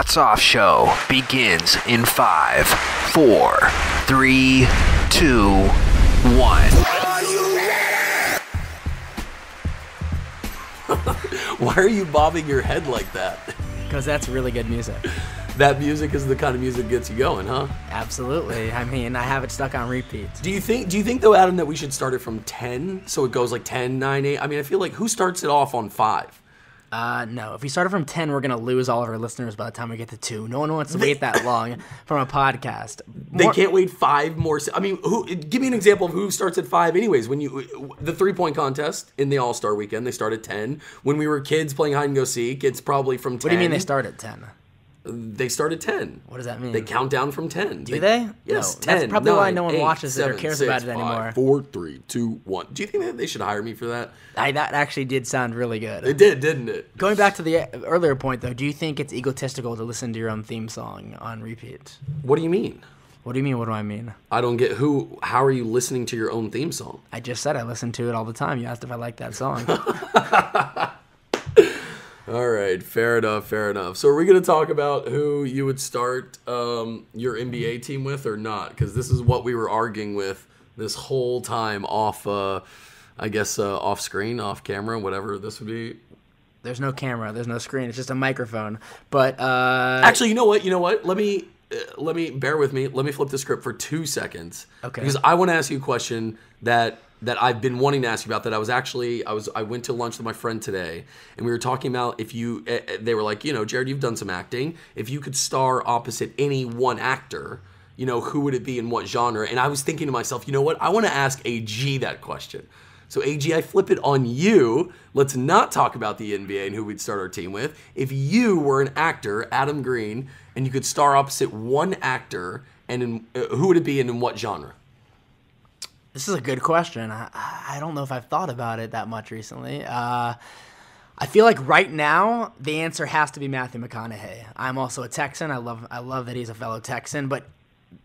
Hats Off Show begins in 5, 4, 3, 2, 1. Why are you bobbing your head like that? Because that's really good music. That music is the kind of music that gets you going, huh? Absolutely. I mean, I have it stuck on repeat. Do you think though, Adam, that we should start it from 10? So it goes like 10, 9, 8? I mean, I feel like who starts it off on 5? No. If we started from 10, we're going to lose all of our listeners by the time we get to 2. No one wants to wait that long from a podcast. They can't wait 5 more. I mean, give me an example of who starts at 5 anyways. When the 3-point contest in the All-Star weekend, they start at 10. When we were kids playing hide and go seek, it's probably from 10. What do you mean they start at 10? They start at 10. What does that mean? They count down from 10. Do they? Yes, no, 10. That's probably 9, why no one 8, watches 7, it or cares 6, about it 5, anymore. 4, 3, 2, 1. Do you think that they should hire me for that? That actually did sound really good. It did, didn't it? Going back to the earlier point, though, do you think it's egotistical to listen to your own theme song on repeat? What do you mean? What do you mean, what do I mean? I don't get how are you listening to your own theme song? I just said I listen to it all the time. You asked if I like that song. All right, fair enough. So are we going to talk about who you would start your NBA team with or not? Because this is what we were arguing with this whole time off, off screen, off camera, whatever this would be. There's no camera. There's no screen. It's just a microphone. But actually, you know what? Let me bear with me. Let me flip the script for 2 seconds. Okay. Because I want to ask you a question that I've been wanting to ask you about. I went to lunch with my friend today, and we were talking about they were like, Jared, you've done some acting. If you could star opposite any one actor, who would it be and what genre? And I was thinking to myself, you know what? I want to ask AG that question. So AG, I flip it on you. Let's not talk about the NBA and who we'd start our team with. If you were an actor, Adam Greene, and you could star opposite one actor, and who would it be and in what genre? This is a good question. I don't know if I've thought about it that much recently. I feel like right now the answer has to be Matthew McConaughey. I'm also a Texan. I love that he's a fellow Texan, but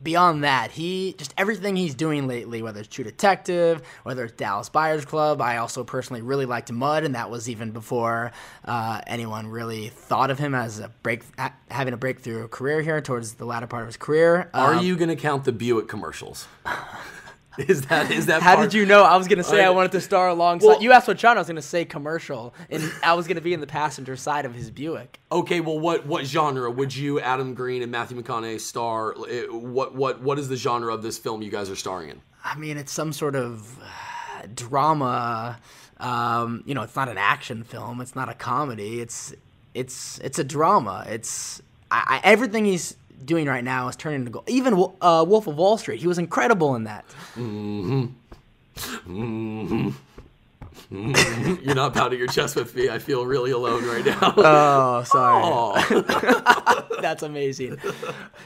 beyond that, everything he's doing lately, whether it's True Detective, whether it's Dallas Buyers Club. I also personally really liked Mud, and that was even before anyone really thought of him as having a breakthrough career here towards the latter part of his career. Are you going to count the Buick commercials? Is that How part? did you know? I was going to say I wanted to star alongside. Well, you asked what genre, I was going to say commercial, and I was going to be in the passenger side of his Buick. Okay, well, what genre would you, Adam Greene and Matthew McConaughey, star? What is the genre of this film you guys are starring in? I mean, it's some sort of drama. It's not an action film. It's not a comedy. It's a drama. Everything he's doing right now is turning into gold. Even Wolf of Wall Street, he was incredible in that. Mm-hmm. You're not pounding your chest with me. I feel really alone right now. Oh, sorry. That's amazing.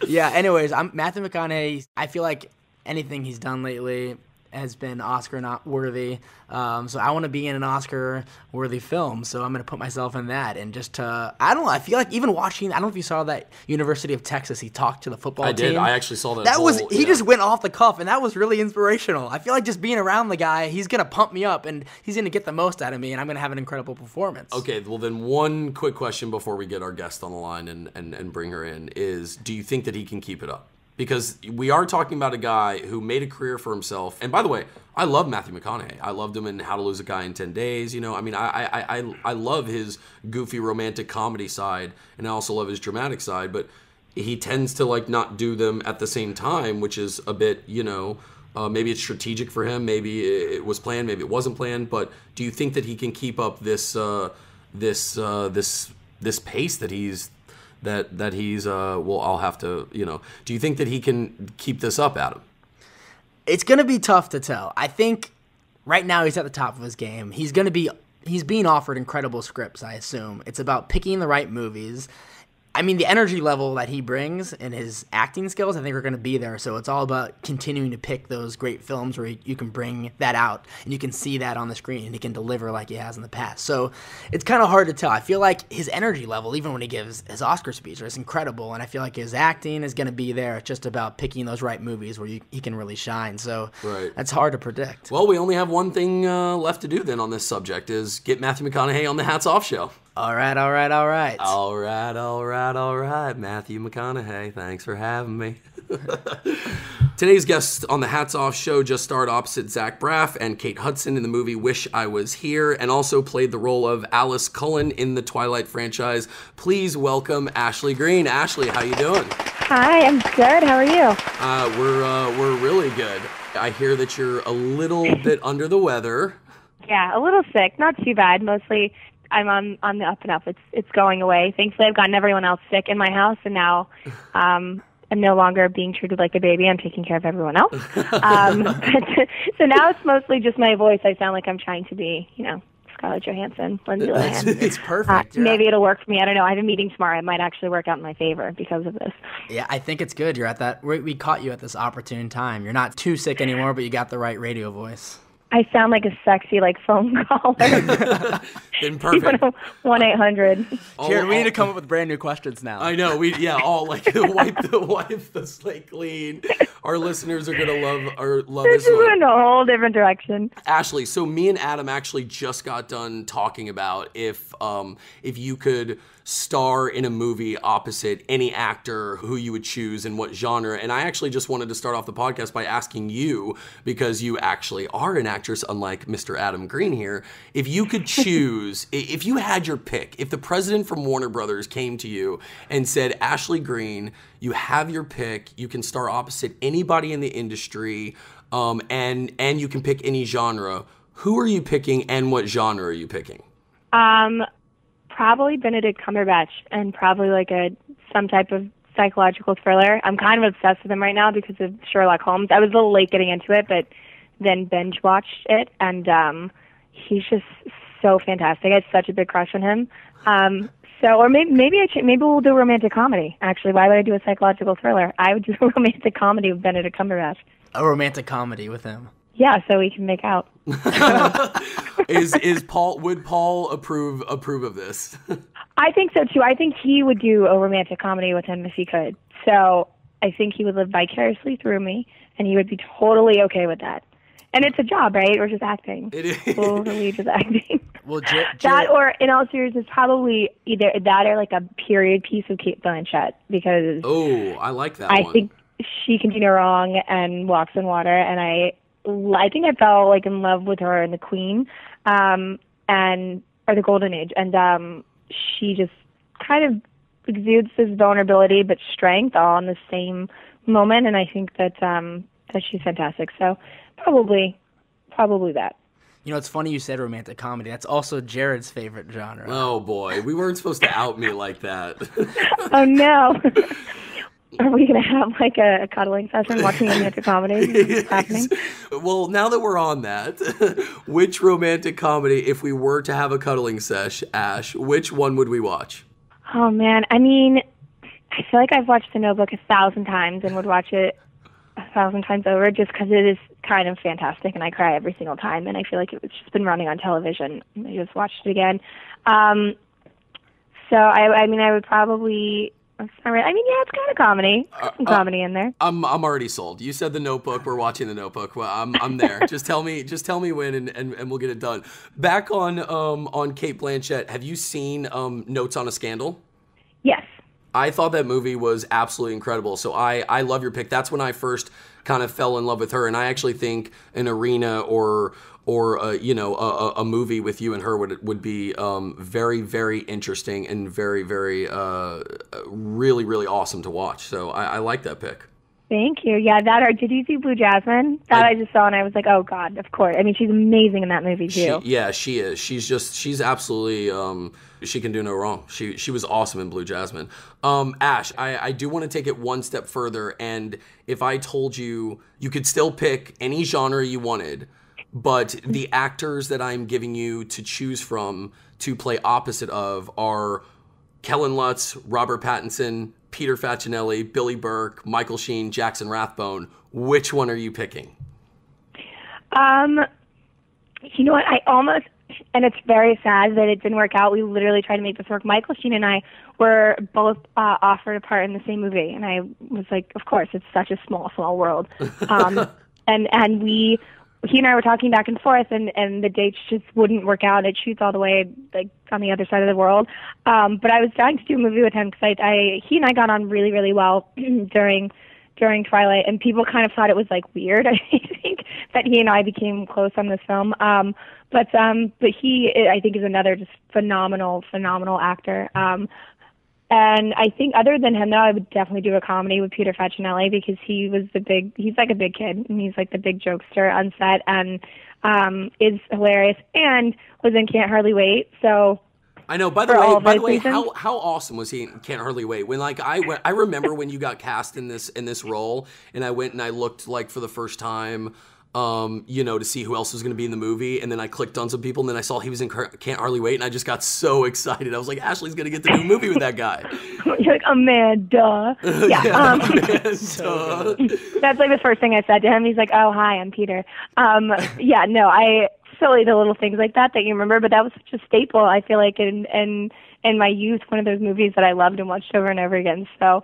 Yeah, anyways, Matthew McConaughey. I feel like anything he's done lately has been Oscar not worthy. So I want to be in an Oscar worthy film. So I'm going to put myself in that. And I don't know, I feel like even watching, I don't know if you saw that University of Texas, he talked to the football team. I did. I actually saw that. He just went off the cuff, and that was really inspirational. I feel like just being around the guy, he's going to pump me up, and he's going to get the most out of me, and I'm going to have an incredible performance. Okay, well then one quick question before we get our guest on the line and bring her in is, do you think that he can keep it up? Because we are talking about a guy who made a career for himself. And by the way, I love Matthew McConaughey. I loved him in How to Lose a Guy in 10 Days. I mean, I love his goofy romantic comedy side, and I also love his dramatic side. But he tends to not do them at the same time, which is a bit, maybe it's strategic for him. Maybe it was planned. Maybe it wasn't planned. But do you think that he can keep up this pace that he's? I'll have to, do you think that he can keep this up, Adam? It's going to be tough to tell. I think right now he's at the top of his game. He's being offered incredible scripts, I assume. It's about picking the right movies. I mean, the energy level that he brings and his acting skills, I think, are going to be there. So it's all about continuing to pick those great films where you can bring that out and you can see that on the screen and he can deliver like he has in the past. So it's kind of hard to tell. I feel like his energy level, even when he gives his Oscar speech, is incredible. And I feel like his acting is going to be there. It's just about picking those right movies where he can really shine. So That's hard to predict. Well, we only have one thing left to do then on this subject is get Matthew McConaughey on the Hats Off show. All right, all right, all right. All right, all right, all right. Matthew McConaughey, thanks for having me. Today's guest on the Hats Off show just starred opposite Zach Braff and Kate Hudson in the movie Wish I Was Here, and also played the role of Alice Cullen in the Twilight franchise. Please welcome Ashley Greene. Ashley, how you doing? Hi, I'm good. How are you? We're really good. I hear that you're a little bit under the weather. Yeah, a little sick. Not too bad. Mostly, I'm on the up and up. It's going away. Thankfully, I've gotten everyone else sick in my house, and now I'm no longer being treated like a baby. I'm taking care of everyone else. So now it's mostly just my voice. I sound like I'm trying to be, Scarlett Johansson, Lindsay Lohan. It's perfect. Maybe it'll work for me. I don't know. I have a meeting tomorrow. It might actually work out in my favor because of this. Yeah, I think it's good. You're at that. We caught you at this opportune time. You're not too sick anymore, but you got the right radio voice. I sound like a sexy phone caller. Then perfect. 1-800. Jared, we need to come up with brand new questions now. I know. Wipe the slate clean. Our listeners are gonna love This this is one. in a whole different direction. Ashley, so me and Adam actually just got done talking about if you could star in a movie opposite any actor, who you would choose and what genre. And I actually just wanted to start off the podcast by asking you, because you actually are an actress, unlike Mr. Adam Greene here, if you could choose, if you had your pick, if the president from Warner Brothers came to you and said, Ashley Greene, you have your pick, you can star opposite anybody in the industry, and you can pick any genre, who are you picking and what genre are you picking? Probably Benedict Cumberbatch, and probably some type of psychological thriller. I'm kind of obsessed with him right now because of Sherlock Holmes. I was a little late getting into it, but then binge watched it, and he's just so fantastic. I have such a big crush on him. Or maybe we'll do a romantic comedy. Actually, why would I do a psychological thriller? I would do a romantic comedy with Benedict Cumberbatch. A romantic comedy with him. Yeah, so we can make out. Would Paul approve of this? I think so too. I think he would do a romantic comedy with him if he could. So I think he would live vicariously through me, and he would be totally okay with that. And it's a job, right? We're just acting. It is. Totally just acting. Well, that, or in all seriousness, probably either that or a period piece of Kate Blanchett, because I like that I one. think she can do no wrong and walks in water, and I think I fell in love with her in The Queen, or The Golden Age, and she just kind of exudes this vulnerability but strength all in the same moment, and I think that she's fantastic. So probably that. It's funny you said romantic comedy. That's also Jared's favorite genre. Oh boy, we weren't supposed to out me like that. Oh no. Are we going to have a cuddling session watching romantic comedy? Happening? Well, now that we're on that, which romantic comedy, if we were to have a cuddling sesh, Ash, which one would we watch? Oh man, I mean, I feel like I've watched The Notebook 1,000 times and would watch it 1,000 times over just because it is kind of fantastic and I cry every single time, and I feel like it's just been running on television. I just watched it again. So I would probably... It's kind of comedy. Some comedy in there. I'm already sold. You said The Notebook. We're watching The Notebook. Well, I'm there. Just tell me when, and we'll get it done. Back on Kate Blanchett. Have you seen Notes on a Scandal? Yes. I thought that movie was absolutely incredible. So I love your pick. That's when I first kind of fell in love with her, and I actually think an arena or a movie with you and her would be very, very interesting and very, very really, really awesome to watch. So I like that pick. Thank you. Yeah, did you see Blue Jasmine? I just saw, and I was like, oh God, of course. I mean, she's amazing in that movie too. She is. She's absolutely, she can do no wrong. She was awesome in Blue Jasmine. Ash, I do want to take it one step further, and if I told you could still pick any genre you wanted, but the actors that I'm giving you to choose from to play opposite of are Kellen Lutz, Robert Pattinson, Peter Facinelli, Billy Burke, Michael Sheen, Jackson Rathbone. Which one are you picking? You know what? I almost, and it's very sad that it didn't work out. We literally tried to make this work. Michael Sheen and I were both offered a part in the same movie, and I was like, of course, it's such a small world. And we he and I were talking back and forth, and the dates just wouldn't work out. It shoots all the way like on the other side of the world. But I was dying to do a movie with him because he and I got on really, really well during Twilight, and people kind of thought it was like weird. I think that he and I became close on this film. But he, I think, is another just phenomenal actor. And I think other than him, though, I would definitely do a comedy with Peter Facinelli because he's like a big kid, and he's like the big jokester on set, and is hilarious, and was in Can't Hardly Wait. So I know. By the way, how awesome was he in Can't Hardly Wait? When I remember when you got cast in this role, and I went and I looked like for the first time, to see who else was going to be in the movie, and then I clicked on some people, and then I saw he was in Can't Hardly Wait, and I just got so excited. I was like, Ashley's going to get to do a movie with that guy. You're like, Amanda. Yeah. Amanda. That's like the first thing I said to him. He's like, oh, hi, I'm Peter. Silly the little things like that you remember, but that was such a staple, I feel like, in my youth, one of those movies that I loved and watched over and over again. So,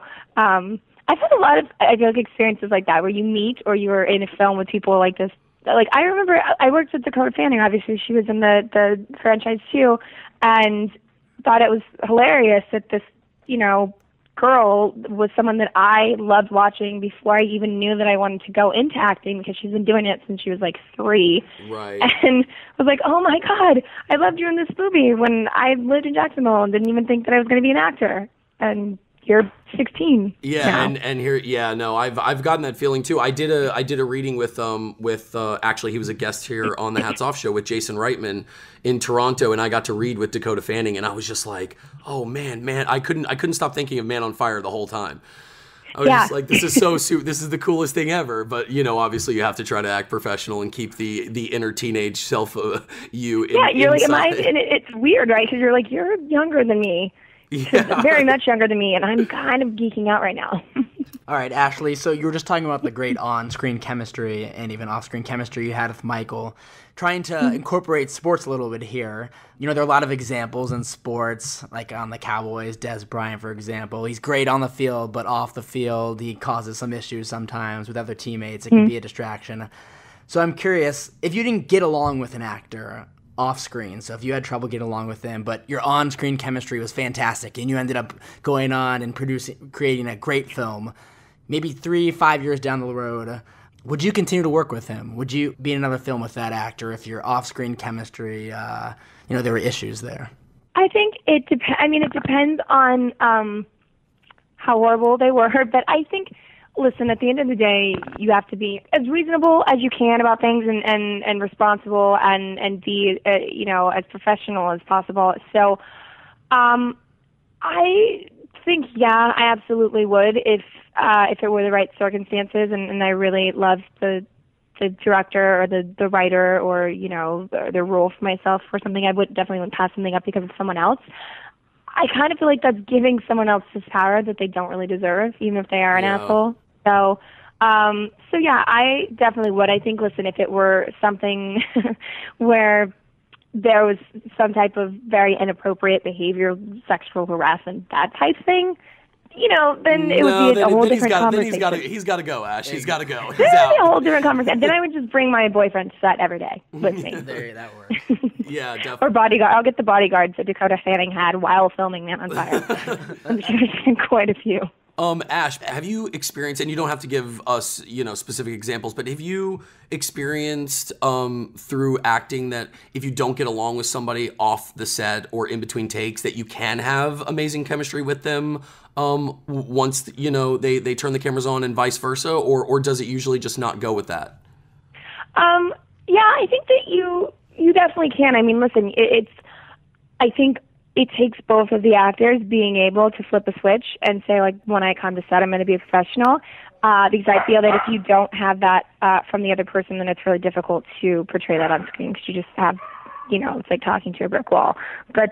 I've had a lot of, I feel like, experiences like that where you meet or you were in a film with people like this. Like, I remember I worked with Dakota Fanning. Obviously, she was in the franchise too, and thought it was hilarious that this, girl was someone that I loved watching before I even knew that I wanted to go into acting, because she's been doing it since she was like 3. Right. And I was like, oh my God, I loved you in this movie when I lived in Jacksonville and didn't even think that I was going to be an actor. And you're 16. Yeah, now. and here, I've gotten that feeling too. I did a reading with actually he was a guest here on the Hats Off show with Jason Reitman in Toronto, and I got to read with Dakota Fanning, and I was just like, oh man, I couldn't stop thinking of Man on Fire the whole time. I was just like, this is this is the coolest thing ever. But obviously you have to try to act professional and keep the inner teenage self you. Yeah, you're inside. like, and it's weird, right? Because you're like, you're younger than me. Yeah. Very much younger than me, and I'm kind of geeking out right now. All right, Ashley, so you were just talking about the great on-screen chemistry and even off-screen chemistry you had with Michael. Trying to incorporate sports a little bit here. There are a lot of examples in sports, like on the Cowboys, Des Bryant, for example. He's great on the field, but off the field, he causes some issues sometimes with other teammates. It can be a distraction. So I'm curious, if you didn't get along with an actor off screen, so if you had trouble getting along with them, but your on-screen chemistry was fantastic and you ended up going on and creating a great film, maybe 3-5 years down the road, would you continue to work with him? Would you be in another film with that actor if your off-screen chemistry, there were issues there? I think it depends. I mean, it depends on how horrible they were, but I think, listen, at the end of the day, you have to be as reasonable as you can about things and responsible and be, as professional as possible. So I think, I absolutely would if it were the right circumstances and I really loved the director or the writer or, the role for myself or something. I would definitely pass something up because of someone else. I kind of feel like that's giving someone else this power that they don't really deserve, even if they are an asshole. So I definitely would. I think, listen, if it were something where there was some type of very inappropriate behavior, sexual harassment, that type thing, then it would be a whole different conversation. He's got to go, Ash. He's got to go. Then it would be a whole different conversation. Then I would just bring my boyfriend to set every day with me. There, that works. Yeah, definitely. Or bodyguard. I'll get the bodyguards that Dakota Fanning had while filming Man on Fire. I'm sure there's been quite a few. Ash, have you experienced, and you don't have to give us, specific examples, but have you experienced through acting that if you don't get along with somebody off the set or in between takes, that you can have amazing chemistry with them once, they turn the cameras on and vice versa, or does it usually just not go with that? I think that you definitely can. I mean, listen, I think it takes both of the actors being able to flip a switch and say, like, when I come to set, I'm going to be a professional. Because I feel that if you don't have that from the other person, then it's really difficult to portray that on screen because you just have, it's like talking to a brick wall. But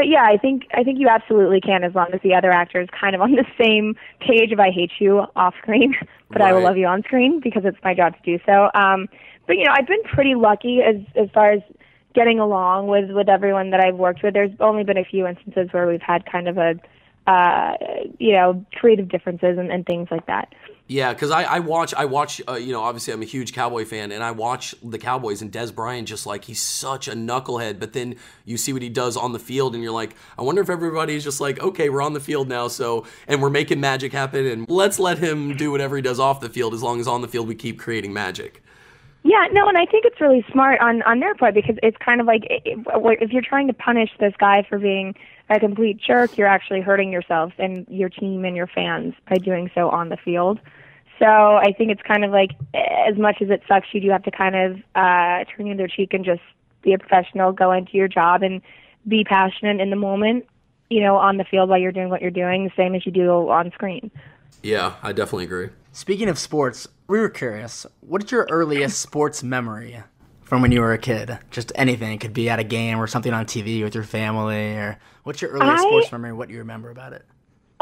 yeah, I think you absolutely can, as long as the other actor is kind of on the same page of I hate you off screen, but I will love you on screen because it's my job to do so. But I've been pretty lucky as far as getting along with everyone that I've worked with. There's only been a few instances where we've had kind of a creative differences and things like that. Yeah, because I watch. Obviously I'm a huge Cowboy fan, and I watch the Cowboys, and Des Bryant just like he's such a knucklehead. But then you see what he does on the field, and you're like, I wonder if everybody's just like, okay, we're on the field now, and we're making magic happen, and let's let him do whatever he does off the field, as long as on the field we keep creating magic. Yeah, no, and I think it's really smart on their part, because it's kind of like if you're trying to punish this guy for being a complete jerk, you're actually hurting yourself and your team and your fans by doing so on the field. So I think it's kind of like, as much as it sucks, you do have to kind of turn the other cheek and just be a professional, go into your job, and be passionate in the moment, on the field while you're doing what you're doing, the same as you do on screen. Yeah, I definitely agree. Speaking of sports, we were curious, what's your earliest sports memory from when you were a kid? Just anything. It could be at a game or something on TV with your family, or what's your earliest sports memory? What do you remember about it?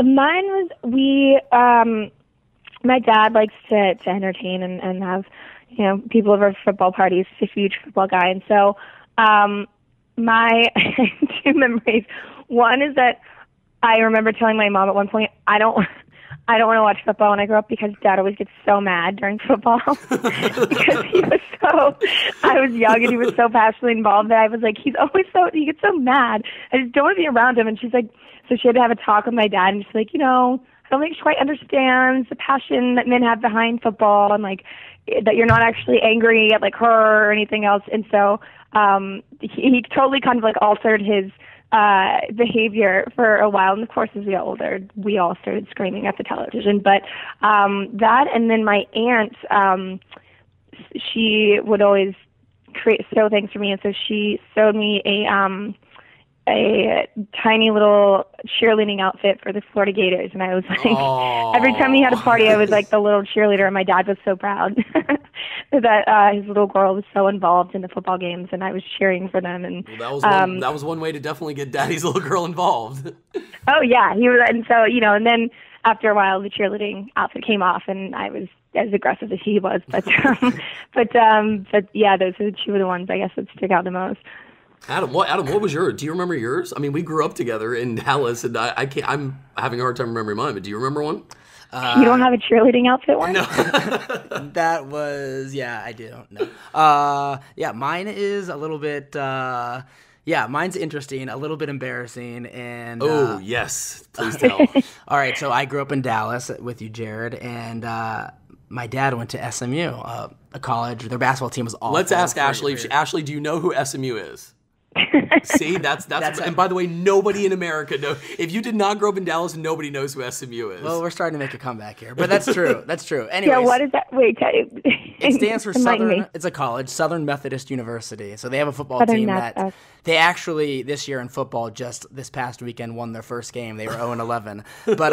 Mine was, my dad likes to entertain and have, people over for football parties. He's a huge football guy. And so my two memories, one is that I remember telling my mom at one point, I don't want to watch football when I grow up, because Dad always gets so mad during football. Because I was young and he was so passionately involved that I was like, he gets so mad. I just don't want to be around him. And she's like, so she had to have a talk with my dad, and she's like, I don't think she quite understands the passion that men have behind football, and like that you're not actually angry at like her or anything else. And so he totally kind of like altered his behavior for a while. And of course, as we got older, we all started screaming at the television. But that, and then my aunt, she would always sew things for me, and so she sewed me a tiny little cheerleading outfit for the Florida Gators, and I was like, every time he had a party, I was like the little cheerleader, and my dad was so proud that his little girl was so involved in the football games, and I was cheering for them. And that was one way to definitely get Daddy's little girl involved. Oh yeah, he was, and so and then after a while, the cheerleading outfit came off, and I was as aggressive as he was. But yeah, those are two of the ones I guess that stick out the most. Adam, what was yours? Do you remember yours? I mean, we grew up together in Dallas, and I'm having a hard time remembering mine, but do you remember one? You don't have a cheerleading outfit one? No. That was, I do. No. Mine is a little bit, mine's interesting, a little bit embarrassing, and... Oh, yes. Please tell. All right, so I grew up in Dallas with you, Jared, and my dad went to SMU, a college. Their basketball team was awful. Let's ask Ashley. Ashley, do you know who SMU is? See, that's and by the way, nobody in America knows. If you did not grow up in Dallas, nobody knows who SMU is. Well, we're starting to make a comeback here, but that's true. That's true. Anyways, yeah, what is that? Wait, it stands for Southern. It's a college, Southern Methodist University. So they have a football team that they actually this year in football, just this past weekend, won their first game. They were 0-11, but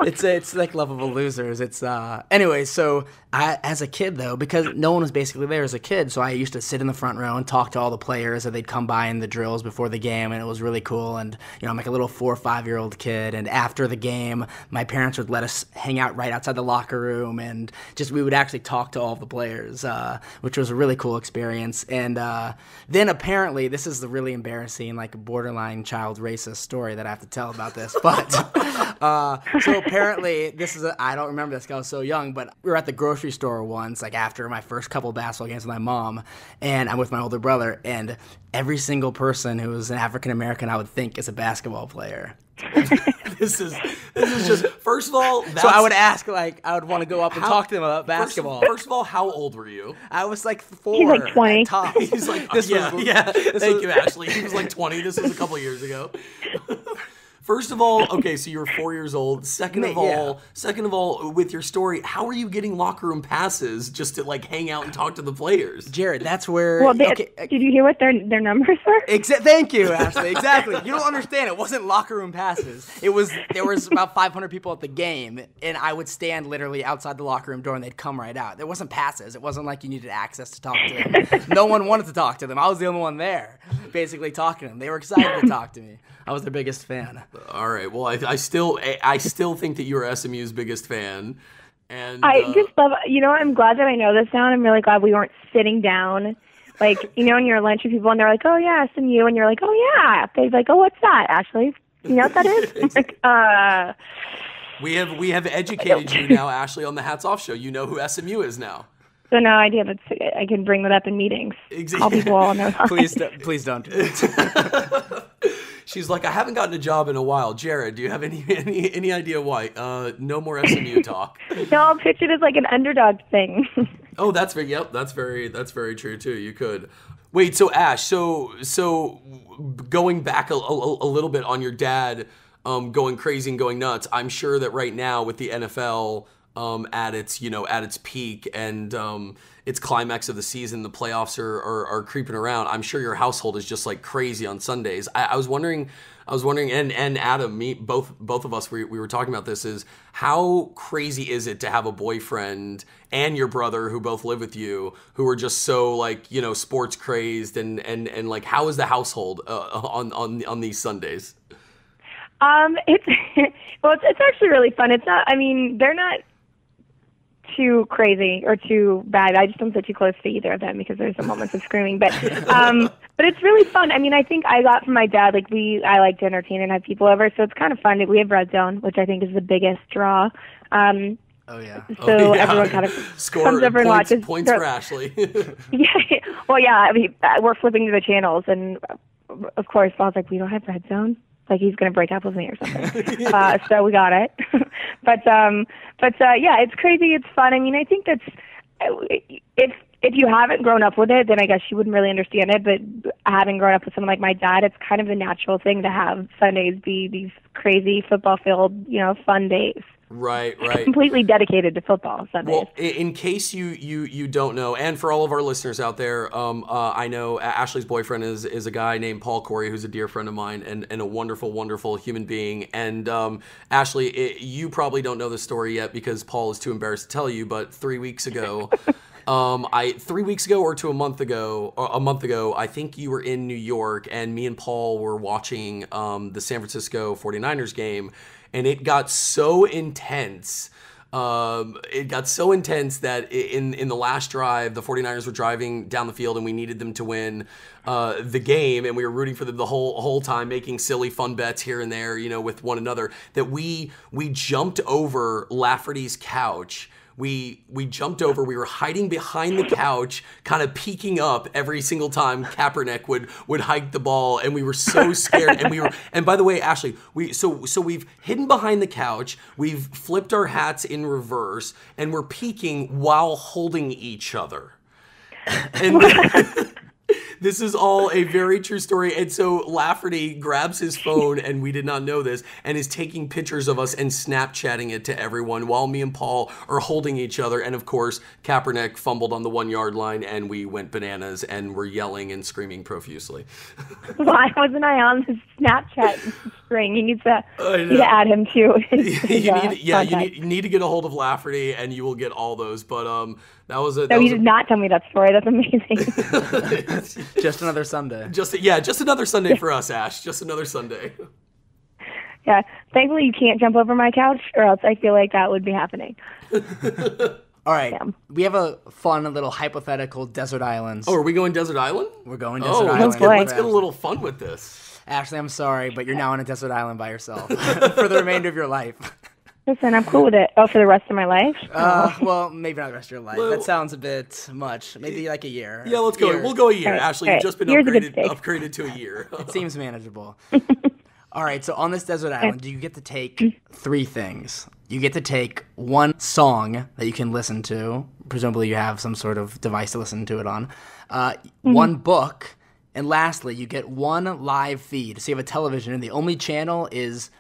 it's like lovable losers. It's anyway. So I, as a kid though, because no one was basically there as a kid, so I used to sit in the front row and talk to all the players, and they'd come by in the drills before the game, and it was really cool. And I'm like a little 4 or 5 year old kid, and after the game, my parents would let us hang out right outside the locker room, and we would actually talk to all of the players, which was a really cool experience. And then apparently, this is the really embarrassing, like borderline child racist story that I have to tell about this. But so apparently, I don't remember this, 'cause I was so young, but we were at the grocery store once, like after my first couple of basketball games with my mom, and I'm with my older brother, and every single person who was an African American I would think is a basketball player. This is just, first of all, so I would ask, like, I would want to go up and talk to them about basketball. First of all, how old were you? I was like 4. He's like 20. He's like, thank you, Ashley. He was like 20. This was a couple of years ago. First of all, okay, so you were 4 years old. Second of all, with your story, how are you getting locker room passes just to like hang out and talk to the players? Jared, that's where. Well, did you hear what their numbers were? Thank you, Ashley. Exactly. You don't understand. It wasn't locker room passes. There was about 500 people at the game, and I would stand literally outside the locker room door, and they'd come right out. There wasn't passes. It wasn't like you needed access to talk to them. No one wanted to talk to them. I was the only one there, basically talking to them. They were excited to talk to me. I was their biggest fan. All right. Well, I still think that you're SMU's biggest fan, and I just love. I'm glad that I know this now, and I'm really glad we weren't sitting down, like in your lunch with people, and they're like, "Oh yeah, SMU," and you're like, "Oh yeah." They're like, "Oh, what's that, Ashley? You know what that is?" I'm like, We have educated you now, Ashley, on the Hats Off show. You know who SMU is now. So now I can bring that up in meetings. All people all know. Please don't do it. She's like, I haven't gotten a job in a while. Jared, do you have any idea why? No more SMU talk. No, I'll pitch it as like an underdog thing. Oh, that's very true too. You could. Wait, so Ash, so going back a little bit on your dad going crazy and going nuts, I'm sure that right now with the NFL at its peak and its climax of the season, the playoffs are creeping around. I'm sure your household is just like crazy on Sundays. I was wondering, and Adam, both of us, we were talking about this, is how crazy is it to have a boyfriend and your brother who both live with you, who are just so like, sports crazed and like, how is the household on these Sundays? It's actually really fun. It's not, they're not too crazy or too bad. I just don't sit too close to either of them because there's some moments of screaming. But but it's really fun. I think I got from my dad, like I like to entertain and have people over, so it's kind of fun. We have Red Zone, which I think is the biggest draw. Oh yeah. So everyone kind of comes over and watches. Points for Ashley. Yeah. Well, yeah. We're flipping through the channels, and of course, Paul's like, "We don't have Red Zone." Like he's gonna break up with me or something. So we got it. but yeah, it's crazy. It's fun. I think that's if you haven't grown up with it, then I guess you wouldn't really understand it. But having grown up with someone like my dad, it's kind of a natural thing to have Sundays be these crazy football-filled, fun days. Right. Completely dedicated to football Sundays. Well, in case you don't know, and for all of our listeners out there, I know Ashley's boyfriend is a guy named Paul Corey, who's a dear friend of mine and a wonderful, wonderful human being. And Ashley, you probably don't know this story yet because Paul is too embarrassed to tell you, but 3 weeks ago, 3 weeks ago or a month ago, I think you were in New York, and me and Paul were watching the San Francisco 49ers game. And it got so intense. That in the last drive, the 49ers were driving down the field and we needed them to win the game. And we were rooting for them the whole time, making silly fun bets here and there, with one another, that we jumped over Lafferty's couch. We jumped over. We were hiding behind the couch, kind of peeking up every single time Kaepernick would hike the ball, and we were so scared. And by the way, Ashley, so we've hidden behind the couch. We've flipped our hats in reverse, and we're peeking while holding each other. And this is all a very true story. And so Lafferty grabs his phone, and we did not know this, and is taking pictures of us and Snapchatting it to everyone while me and Paul are holding each other. And of course, Kaepernick fumbled on the 1 yard line, and we went bananas and were yelling and screaming profusely. Why wasn't I on the Snapchat string? You need to add him too. You need to get a hold of Lafferty, and you will get all those. But you did not tell me that story. That's amazing. Just another Sunday. Just another Sunday for us, Ash. Just another Sunday. Yeah. Thankfully, you can't jump over my couch, or else I feel like that would be happening. All right. Yeah. We have a fun little hypothetical desert islands. Oh, are we going desert island? We're going desert island. Let's get a little fun with this. Ashley, I'm sorry, but you're now on a desert island by yourself for the remainder of your life. Listen, I'm cool with it. Oh, for the rest of my life? Well, maybe not the rest of your life. That sounds a bit much. Maybe like a year. Yeah, let's go. We'll go a year. Right, Ashley, you've just been upgraded to a year. It seems manageable. All right, so on this desert island, you get to take 3 things. You get to take one song that you can listen to. Presumably you have some sort of device to listen to it on. One book. And lastly, you get one live feed. So you have a television, and the only channel is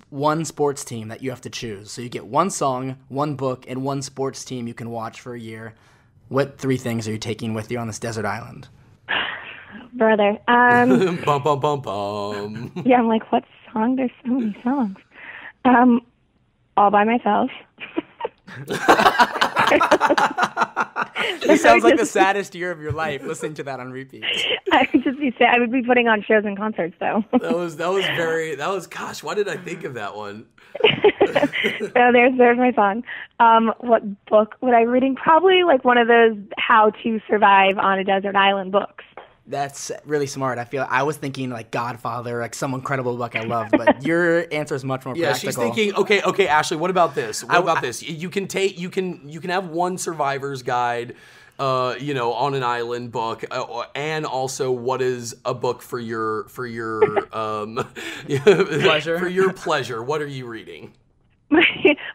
one sports team that you have to choose. So you get one song, one book, and one sports team you can watch for a year. What 3 things are you taking with you on this desert island? Brother. Bum, bum, bum, bum. Yeah, I'm like, what song? There's so many songs. All by myself. It sounds like the saddest year of your life listening to that on repeat. I would just be sad. I would be putting on shows and concerts though. Gosh, why did I think of that one? So there's my song. What book would I reading? Probably like one of those how to survive on a desert island books. That's really smart. I was thinking like Godfather, like some incredible book I loved, but your answer is much more practical. She's thinking, okay, Ashley, what about this? What about this? You can have one survivor's guide, on an island book, and also what is a book for your pleasure? For your pleasure. What are you reading?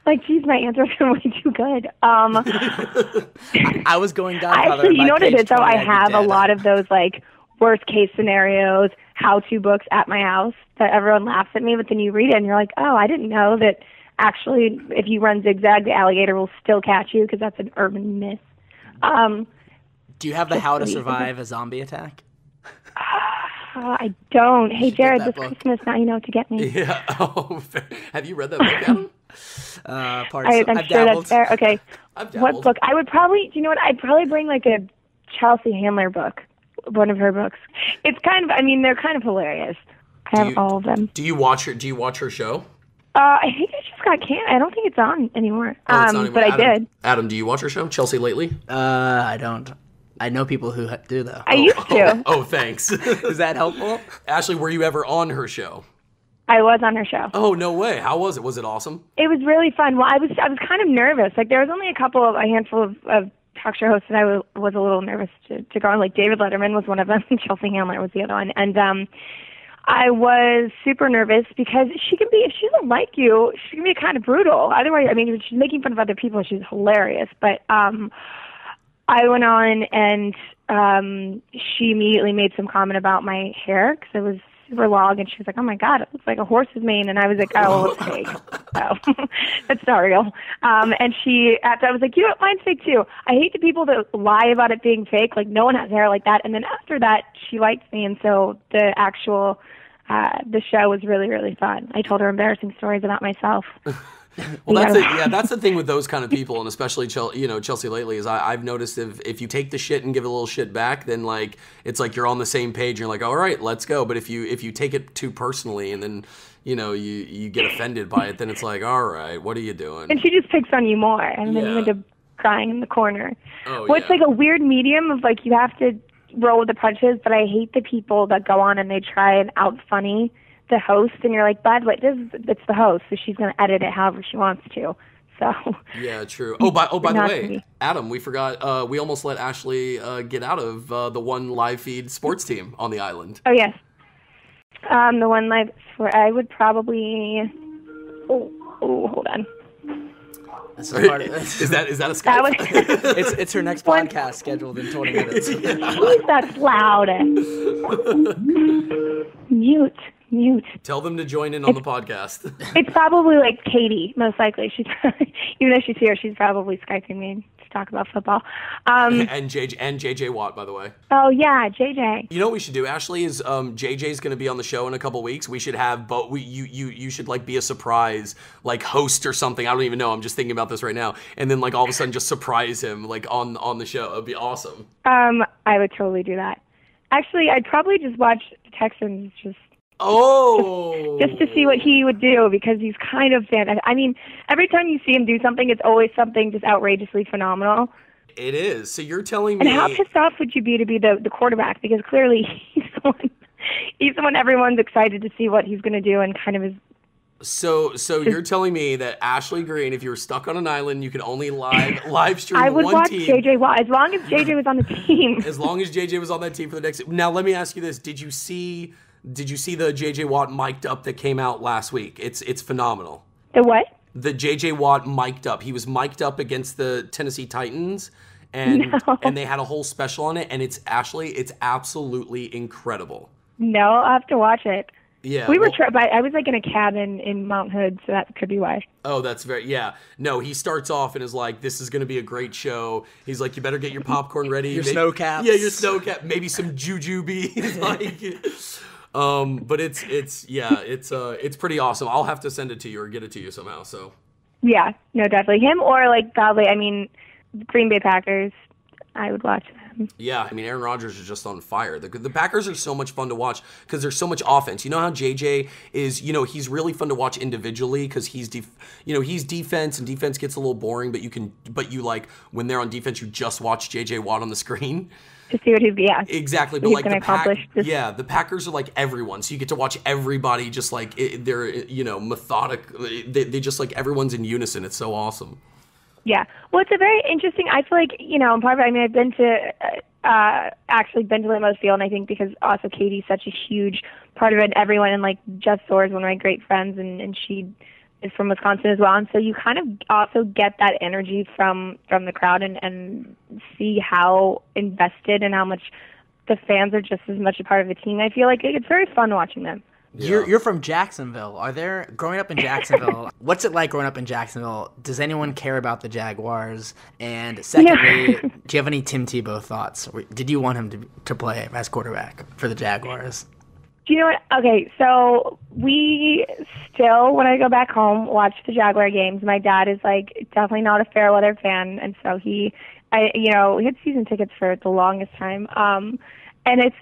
Like, geez, my answers are way too good. I was going Godfather. Actually, you know what it is, though? I have a lot of those, like, worst-case scenarios, how-to books at my house that everyone laughs at me, but then you read it and you're like, oh, I didn't know that actually if you run zigzag, the alligator will still catch you, because that's an urban myth. Do you have the How to Survive a Zombie Attack? I don't. Hey, Jared, this book. Christmas, now you know what to get me. Yeah. Oh, have you read that book, Adam? I've sure dabbled. that's fair. Okay. I've dabbled. What book? I would probably, do you know what? I'd probably bring like a Chelsea Handler book, one of her books. It's kind of, they're kind of hilarious. I have all of them. Do you watch her show? I think it just got canned. I don't think it's on anymore. Oh, it's not anymore. But I did. Adam, do you watch her show, Chelsea Lately? I don't. I know people who do, though. I used to. Oh, thanks. Is that helpful? Ashley, were you ever on her show? I was on her show. Oh, no way. How was it? Was it awesome? It was really fun. Well, I was kind of nervous. Like, there was only a handful of talk show hosts that I was a little nervous to go on. Like, David Letterman was one of them, and Chelsea Handler was the other one. And I was super nervous because if she doesn't like you, she can be kind of brutal. Otherwise, she's making fun of other people. She's hilarious. But I went on, and she immediately made some comment about my hair because it was super long, and she was like, "Oh my God, it looks like a horse's mane," and I was like, "Oh, well, it's fake. So that's not real." And after I was like, "You know what? Mine's fake too." I hate the people that lie about it being fake. Like, no one has hair like that. And then after that, she liked me, and so the actual the show was really, really fun. I told her embarrassing stories about myself. Well, that's the thing with those kind of people, and especially Chelsea Lately, is I've noticed if you take the shit and give a little shit back, then like it's like you're on the same page. And you're like, all right, let's go. But if you take it too personally, and then you get offended by it, then it's like, all right, what are you doing? And she just picks on you more, and then you end up crying in the corner. It's like a weird medium of like you have to roll with the punches, but I hate the people that go on and they try and out funny the host, and you're like, but it's the host, so she's going to edit it however she wants to. So yeah, true. Oh, by the way, Adam, we forgot. We almost let Ashley get out of the one live feed sports team on the island. Oh yes, the one live. I would probably. Oh, hold on. This is part of this. Is that a Skype? It's her next podcast scheduled in 20 minutes. Jeez, that's loud. Mute. Tell them to join in on the podcast. It's probably like Katie, most likely. She's even though she's here, she's probably Skyping me to talk about football. And JJ Watt, by the way. Oh yeah, JJ. You know what we should do, Ashley? Is JJ's going to be on the show in a couple weeks. We should have both. You should like be a surprise like host or something. I don't even know. I'm just thinking about this right now. And then like all of a sudden just surprise him like on the show. It'd be awesome. I would totally do that. Actually, I'd probably just watch the Texans just to see what he would do, because he's kind of fantastic. Every time you see him do something, it's always something just outrageously phenomenal. It is. So you're telling me... And how pissed off would you be to be the quarterback? Because clearly he's the one everyone's excited to see what he's going to do, and kind of is... So you're telling me that Ashley Greene, if you were stuck on an island, you could only live stream one team. I would watch JJ Watt, as long as JJ was on the team. As long as JJ was on that team for the next... Now, let me ask you this. Did you see the JJ Watt mic'd up that came out last week? It's phenomenal. The what? The JJ Watt mic'd up. He was mic'd up against the Tennessee Titans, and they had a whole special on it, and it's absolutely incredible. No, I'll have to watch it. Yeah, I was like in a cabin in Mount Hood, so that could be why. Oh, that's no, he starts off and is like, this is going to be a great show. He's like, you better get your popcorn ready. Your snow caps. Yeah, your snow cap. Maybe some jujubes. But it's pretty awesome. I'll have to send it to you or get it to you somehow. So. Yeah, no, definitely him, or like probably, Green Bay Packers. I would watch them. Yeah, I mean, Aaron Rodgers is just on fire. The Packers are so much fun to watch because there's so much offense. You know how JJ is, he's really fun to watch individually because he's defense, and defense gets a little boring, but you like, when they're on defense, you just watch JJ Watt on the screen. To see what exactly, but he's like going to accomplish. The Packers are like everyone, so you get to watch everybody just like they're methodic. They just like everyone's in unison. It's so awesome. Yeah, well, it's a very interesting. I feel like I've been to actually been to Lambeau Field, and I think because also Katie's such a huge part of it. Everyone, and like Jess Soar is one of my great friends, and she is from Wisconsin as well, and so you kind of also get that energy from the crowd and see how invested and how much the fans are just as much a part of the team. I feel like it's very fun watching them. Yeah. You're from Jacksonville. Growing up in Jacksonville, what's it like growing up in Jacksonville? Does anyone care about the Jaguars? And secondly, do you have any Tim Tebow thoughts? Did you want him to play as quarterback for the Jaguars? Do you know what? Okay, so we still, when I go back home, watch the Jaguar games. My dad is like definitely not a fair weather fan, and so he had season tickets for the longest time. And it's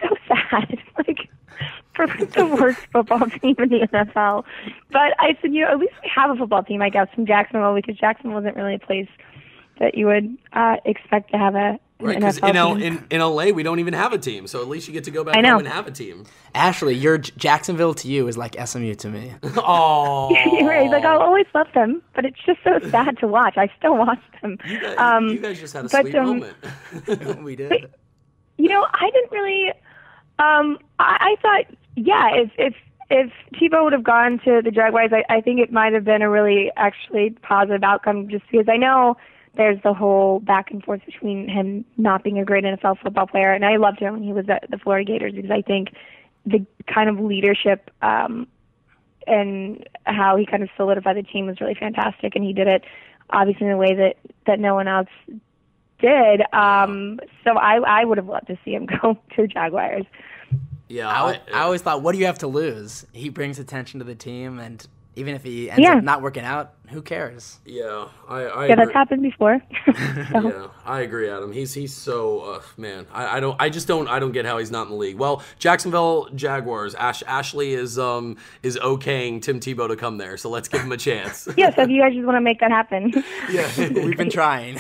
so sad. Like, for the worst football team in the NFL. But I said, at least we have a football team, I guess, from Jacksonville, because Jacksonville wasn't really a place that you would expect to have an because NFL team. in LA we don't even have a team, so at least you get to go back home and have a team. Ashley, your Jacksonville to you is like SMU to me. Oh, you're right. Like, I'll always love them, but it's just so sad to watch. I still watch them. You guys just had a sweet moment. We did. But, I didn't really. I thought, if Tebow would have gone to the Jaguars, I think it might have been a really actually positive outcome, just because I know there's the whole back and forth between him not being a great NFL football player, and I loved him when he was at the Florida Gators, because I think the kind of leadership and how he kind of solidified the team was really fantastic, and he did it obviously in a way that no one else did. So I would have loved to see him go to the Jaguars. Yeah, I always thought, what do you have to lose? He brings attention to the team, and even if he ends up not working out, who cares? Yeah, I agree. That's happened before. So. Yeah, I agree, Adam. He's so man. I don't get how he's not in the league. Well, Jacksonville Jaguars. Ashley is okaying Tim Tebow to come there, so let's give him a chance. Yeah, so if you guys just want to make that happen. Yeah, we've been trying.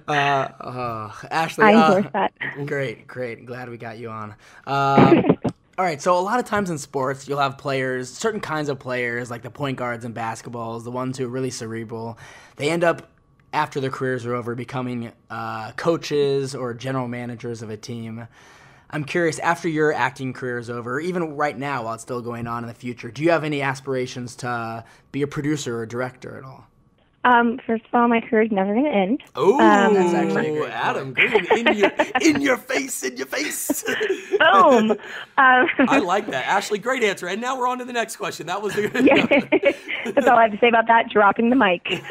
Ashley, I endorse that. Great. Glad we got you on. All right, so a lot of times in sports, you'll have certain kinds of players, like the point guards in basketballs, the ones who are really cerebral. They end up, after their careers are over, becoming coaches or general managers of a team. I'm curious, after your acting career is over, or even right now while it's still going on in the future, do you have any aspirations to be a producer or director at all? First of all, my career is never going to end. Oh, that's actually a great Adam Greene, in your face. Boom. I like that. Ashley, great answer. And now we're on to the next question. That was That's all I have to say about that, dropping the mic.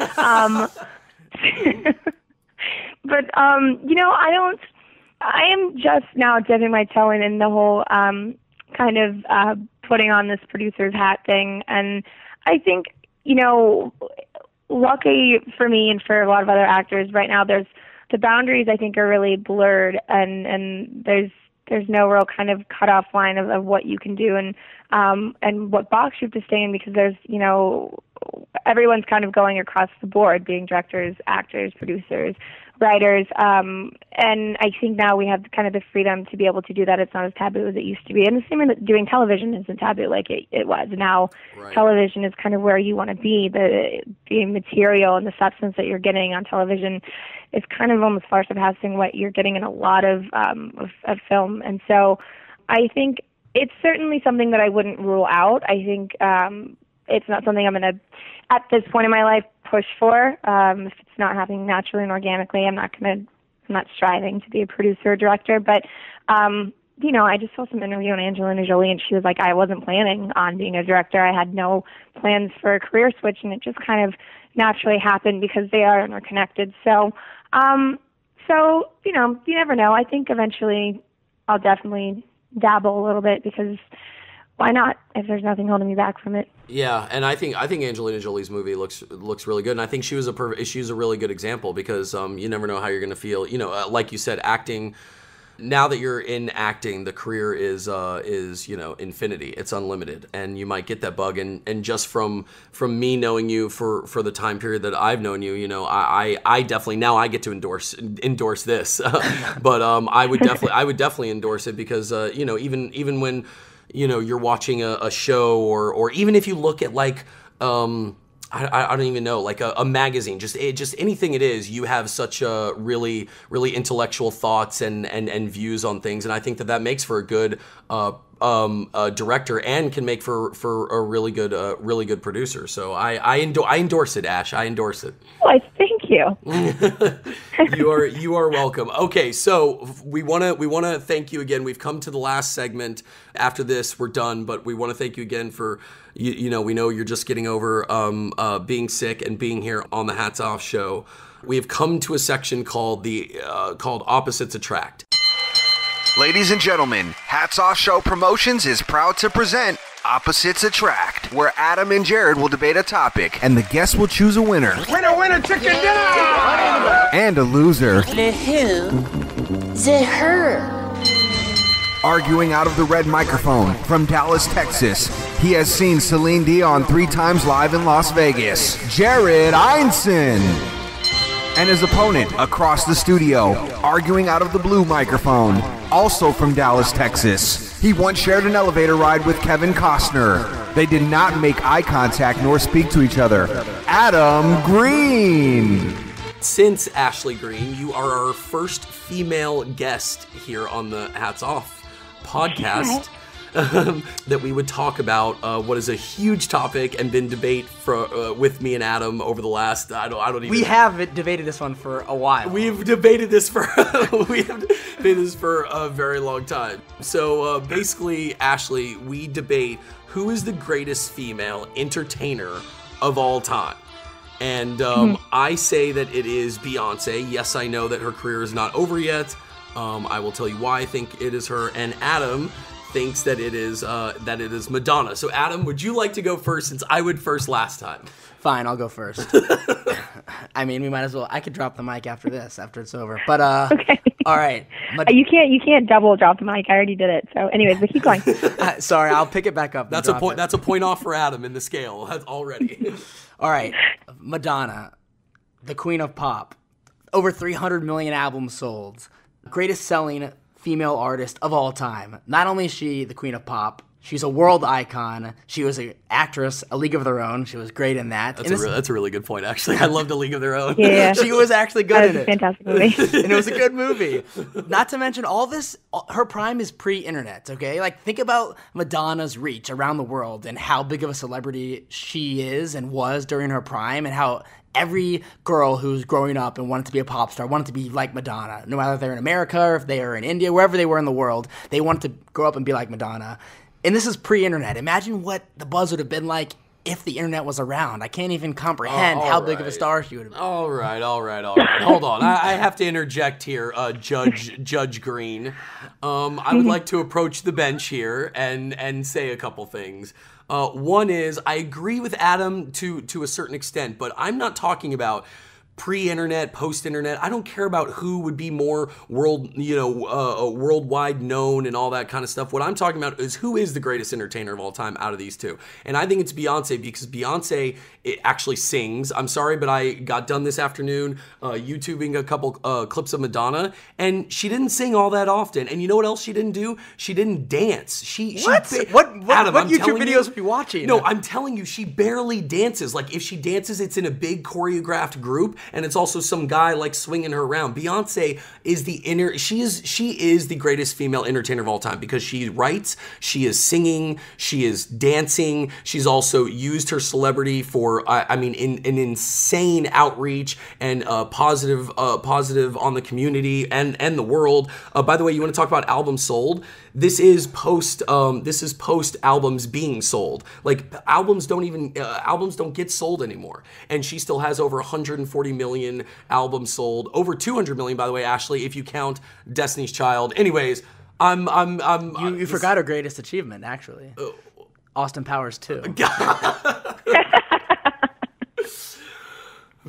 But, I am just now dipping my toe in the whole kind of putting on this producer's hat thing. And I think, lucky for me and for a lot of other actors right now, the boundaries I think are really blurred, and there's no real kind of cutoff line of what you can do and what box you have to stay in, because there's everyone's kind of going across the board, being directors, actors, producers, writers, and I think now we have kind of the freedom to be able to do that. It's not as taboo as it used to be, and the same with doing television isn't taboo like it was. Now right. Television is kind of where you want to be. The material and the substance that you're getting on television is kind of almost far surpassing what you're getting in a lot of film, and so I think it's certainly something that I wouldn't rule out. I think it's not something I'm going to, at this point in my life, push for. If it's not happening naturally and organically, I'm not striving to be a producer or director. But, I just saw some interview on Angelina Jolie, and she was like, I wasn't planning on being a director. I had no plans for a career switch, and it just kind of naturally happened because they are interconnected. So, you never know. I think eventually I'll definitely dabble a little bit, because why not? If there's nothing holding me back from it. Yeah, and I think Angelina Jolie's movie looks really good, and I think she's a really good example because you never know how you're going to feel. You know, like you said, acting. Now that you're in acting, the career is infinity. It's unlimited, and you might get that bug. And just from me knowing you for the time period that I've known you, I definitely now I get to endorse this. But I would definitely endorse it because even when you're watching a show or even if you look at like I don't even know, like a magazine, just anything it is, you have such a really intellectual thoughts and views on things, and I think that makes for a good director and can make for a really good producer. So I endorse it, Ash. I endorse it. Well, thank you. You are welcome. Okay, so we wanna thank you again. We've come to the last segment. After this, we're done, but we want to thank you again for we know you're just getting over being sick and being here on the Hats Off show. We have come to a section called Opposites Attract. Ladies and gentlemen, Hats Off Show Promotions is proud to present Opposites Attract, where Adam and Jared will debate a topic, and the guests will choose a winner. Winner, chicken dinner! And a loser. The who, the her. Arguing out of the red microphone from Dallas, Texas, he has seen Celine Dion 3 times live in Las Vegas, Jared Einson. And his opponent across the studio, arguing out of the blue microphone, also from Dallas, Texas. He once shared an elevator ride with Kevin Costner. They did not make eye contact nor speak to each other. Adam Greene. Since Ashley Greene, you are our first female guest here on the Hats Off podcast. That we would talk about what is a huge topic and been debate with me and Adam over the last I don't even. We have debated this one for a while. We've debated this for a very long time. So basically, Ashley, we debate who is the greatest female entertainer of all time. And I say that it is Beyonce. Yes, I know that her career is not over yet. I will tell you why I think it is her. And Adam thinks that it is Madonna. So Adam, would you like to go first since I went first last time? Fine, I'll go first. I mean, we might as well. I could drop the mic after it's over. But okay. All right. You can't double drop the mic. I already did it. So, anyways, but keep going. Sorry, I'll pick it back up. That's a point. That's a point off for Adam in the scale. That's already. All right, Madonna, the queen of pop, over 300 million albums sold, greatest selling female artist of all time. Not only is she the queen of pop, she's a world icon. She was an actress, A League of Their Own. She was great in that. That's a really good point, actually. I loved A League of Their Own. Yeah. She was actually good in it. Fantastic movie. And it was a good movie. Not to mention all this, her prime is pre-internet, okay? Like, think about Madonna's reach around the world and how big of a celebrity she is and was during her prime, and how every girl who's growing up and wanted to be a pop star wanted to be like Madonna. No matter if they're in America or if they are in India, wherever they were in the world, they wanted to grow up and be like Madonna. And this is pre-internet. Imagine what the buzz would have been like if the internet was around. I can't even comprehend how big of a star she would have been. All right. Hold on. I have to interject here, Judge Greene. I would like to approach the bench here and say a couple things. One is, I agree with Adam to a certain extent, but I'm not talking about pre-internet, post-internet. I don't care about who would be more worldwide known and all that kind of stuff. What I'm talking about is who is the greatest entertainer of all time out of these two. And I think it's Beyonce, because Beyonce actually sings. I'm sorry, but I got done this afternoon YouTubing a couple clips of Madonna, and she didn't sing all that often. And you know what else she didn't do? She didn't dance. What Adam, what YouTube videos are you watching? No, I'm telling you, she barely dances. Like, if she dances, it's in a big choreographed group, and it's also some guy like swinging her around. Beyonce is she is the greatest female entertainer of all time, because she writes, she is singing, she is dancing. She's also used her celebrity for an insane outreach and positive on the community and the world. By the way, you want to talk about albums sold? This is post albums being sold. Like, albums don't get sold anymore, and she still has over 140 million albums sold, over 200 million, by the way, Ashley, if you count Destiny's Child. Anyways, you forgot her greatest achievement, actually. Austin Powers 2.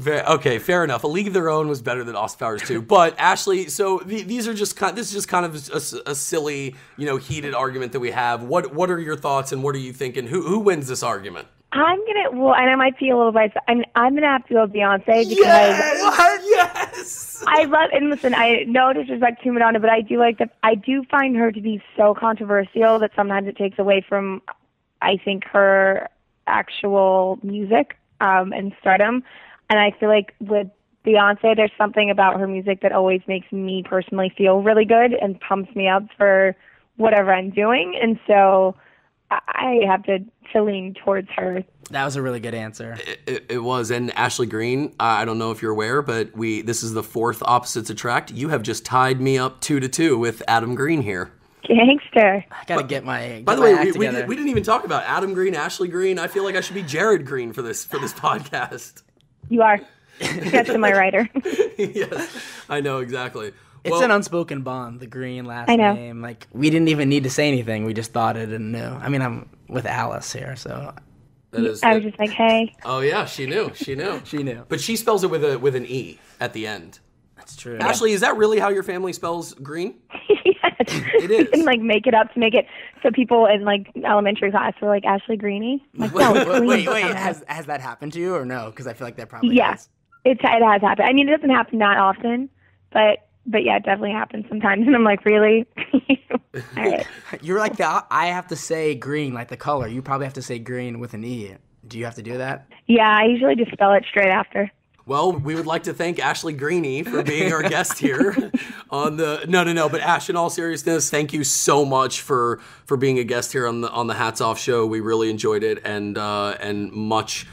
Okay, fair enough. A League of Their Own was better than Austin Powers 2. But Ashley, so these are just this is just kind of a silly, heated argument that we have. What are your thoughts and what are you thinking? Who wins this argument? And I might be a little biased. I'm gonna have to go with Beyonce because Yes. I love. And listen, I no disrespect to Madonna, but I do find her to be so controversial that sometimes it takes away from, I think, her actual music and stardom. And I feel like with Beyonce, there's something about her music that always makes me personally feel really good and pumps me up for whatever I'm doing. And so I have to lean towards her. That was a really good answer. It was. And Ashley Greene, I don't know if you're aware, but this is the fourth Opposites Attract. You have just tied me up 2-2 with Adam Greene here. Gangster. I gotta get my. By the way, we didn't even talk about Adam Greene, Ashley Greene. I feel like I should be Jared Greene for this podcast. You are. That's my writer. Yes, I know exactly. It's an unspoken bond, the Green last name. Like, we didn't even need to say anything. We just thought it and knew. I mean, I'm with Alice here, so. I was just like, hey. Oh, yeah, she knew. She knew. But she spells it with an E at the end. That's true. Ashley, is that really how your family spells Green? Yes. It is. And, make it up to make it so people in, elementary class were like, Ashley Greene? Like, no, it's Greene. Wait. Has that happened to you or no? Because I feel like that probably has. It has happened. I mean, it doesn't happen that often, but yeah, it definitely happens sometimes. And I'm like, really? All right. You're like I have to say green, like the color. You probably have to say green with an E. Do you have to do that? Yeah, I usually just spell it straight after. Well, we would like to thank Ashley Greene for being our guest here on the No. But Ash, in all seriousness, thank you so much for being a guest here on the Hats Off show. We really enjoyed it, and much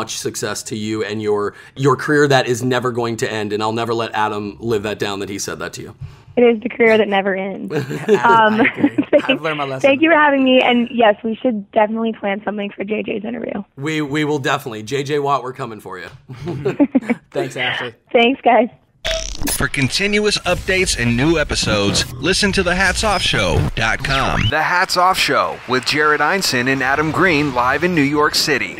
success to you and your career that is never going to end. And I'll never let Adam live that down that he said that to you. It is the career that never ends. I've learned my lesson. Thank you for having me. And yes, we should definitely plan something for JJ's interview. We will definitely. JJ Watt, we're coming for you. Thanks, Ashley. Thanks, guys. For continuous updates and new episodes, listen to thehatsoffshow.com. The Hats Off Show with Jared Einson and Adam Greene live in New York City.